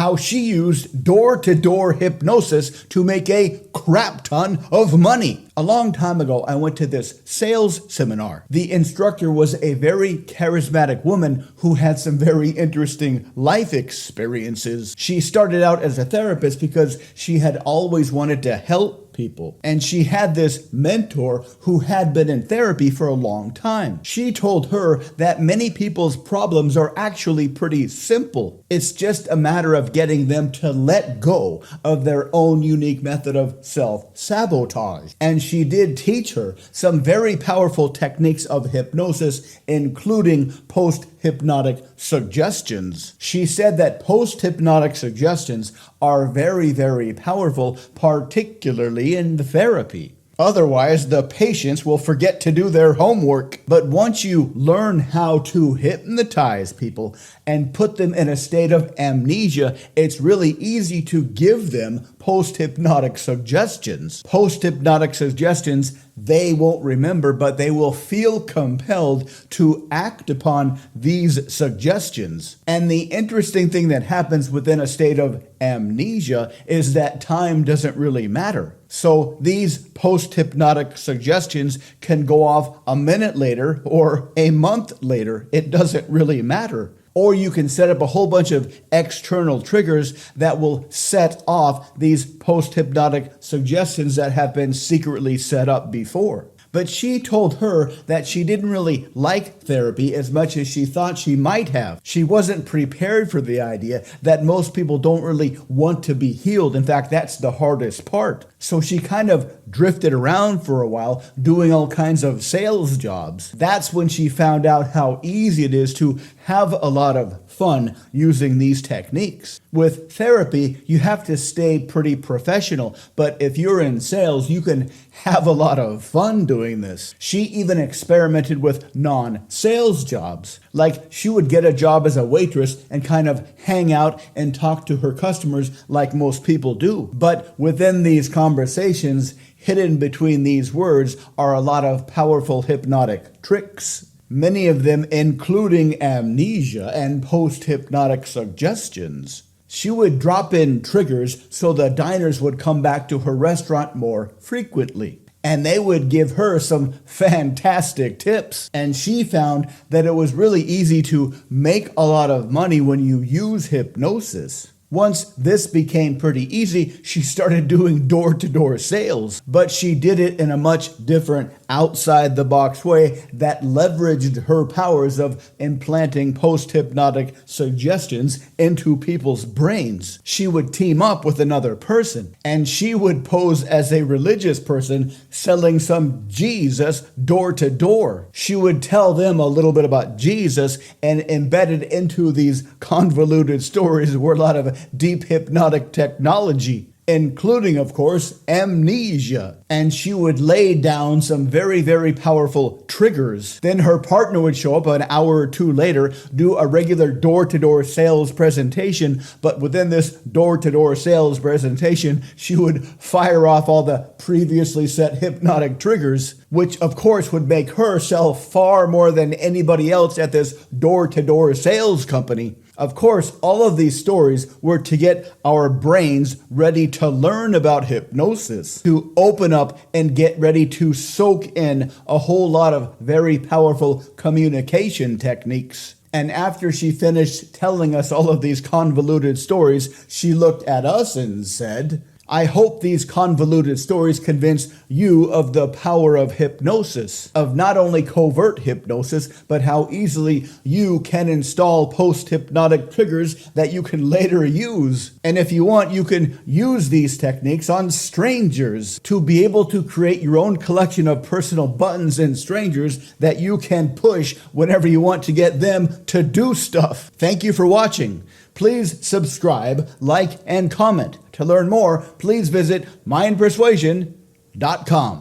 how she used door-to-door hypnosis to make a crap ton of money. A long time ago, I went to this sales seminar. The instructor was a very charismatic woman who had some very interesting life experiences. She started out as a therapist because she had always wanted to help people. And she had this mentor who had been in therapy for a long time. She told her that many people's problems are actually pretty simple. It's just a matter of getting them to let go of their own unique method of self-sabotage. And she did teach her some very powerful techniques of hypnosis, including post-hypnotic suggestions. She said that post-hypnotic suggestions are very, very powerful, particularly in therapy. Otherwise, the patients will forget to do their homework. But once you learn how to hypnotize people and put them in a state of amnesia, it's really easy to give them post-hypnotic suggestions. Post-hypnotic suggestions, they won't remember, but they will feel compelled to act upon these suggestions. And the interesting thing that happens within a state of amnesia is that time doesn't really matter. So these post-hypnotic suggestions can go off a minute later or a month later. It doesn't really matter. Or you can set up a whole bunch of external triggers that will set off these post-hypnotic suggestions that have been secretly set up before. But she told her that she didn't really like therapy as much as she thought she might have. She wasn't prepared for the idea that most people don't really want to be healed. In fact, that's the hardest part. So she kind of drifted around for a while, doing all kinds of sales jobs. That's when she found out how easy it is to have a lot of fun using these techniques. With therapy, you have to stay pretty professional, but if you're in sales, you can have a lot of fun doing this. She even experimented with non-sales jobs. Like, she would get a job as a waitress and kind of hang out and talk to her customers like most people do. But within these conversations, hidden between these words are a lot of powerful hypnotic tricks. Many of them including amnesia and post-hypnotic suggestions. She would drop in triggers so the diners would come back to her restaurant more frequently. And they would give her some fantastic tips. And she found that it was really easy to make a lot of money when you use hypnosis. Once this became pretty easy, she started doing door-to-door sales, but she did it in a much different outside-the-box way that leveraged her powers of implanting post-hypnotic suggestions into people's brains. She would team up with another person, and she would pose as a religious person selling some Jesus door-to-door. She would tell them a little bit about Jesus, and embedded into these convoluted stories were a lot of deep hypnotic technology, including, of course, amnesia. And she would lay down some very, very powerful triggers. Then her partner would show up an hour or two later, do a regular door-to-door sales presentation, but within this door-to-door sales presentation, she would fire off all the previously set hypnotic triggers, which of course would make her sell far more than anybody else at this door-to-door sales company. Of course, all of these stories were to get our brains ready to learn about hypnosis, to open up and get ready to soak in a whole lot of very powerful communication techniques. And after she finished telling us all of these convoluted stories, she looked at us and said, "I hope these convoluted stories convince you of the power of hypnosis, of not only covert hypnosis, but how easily you can install post-hypnotic triggers that you can later use. And if you want, you can use these techniques on strangers to be able to create your own collection of personal buttons in strangers that you can push whenever you want to get them to do stuff." Thank you for watching. Please subscribe, like, and comment. To learn more, please visit mindpersuasion.com.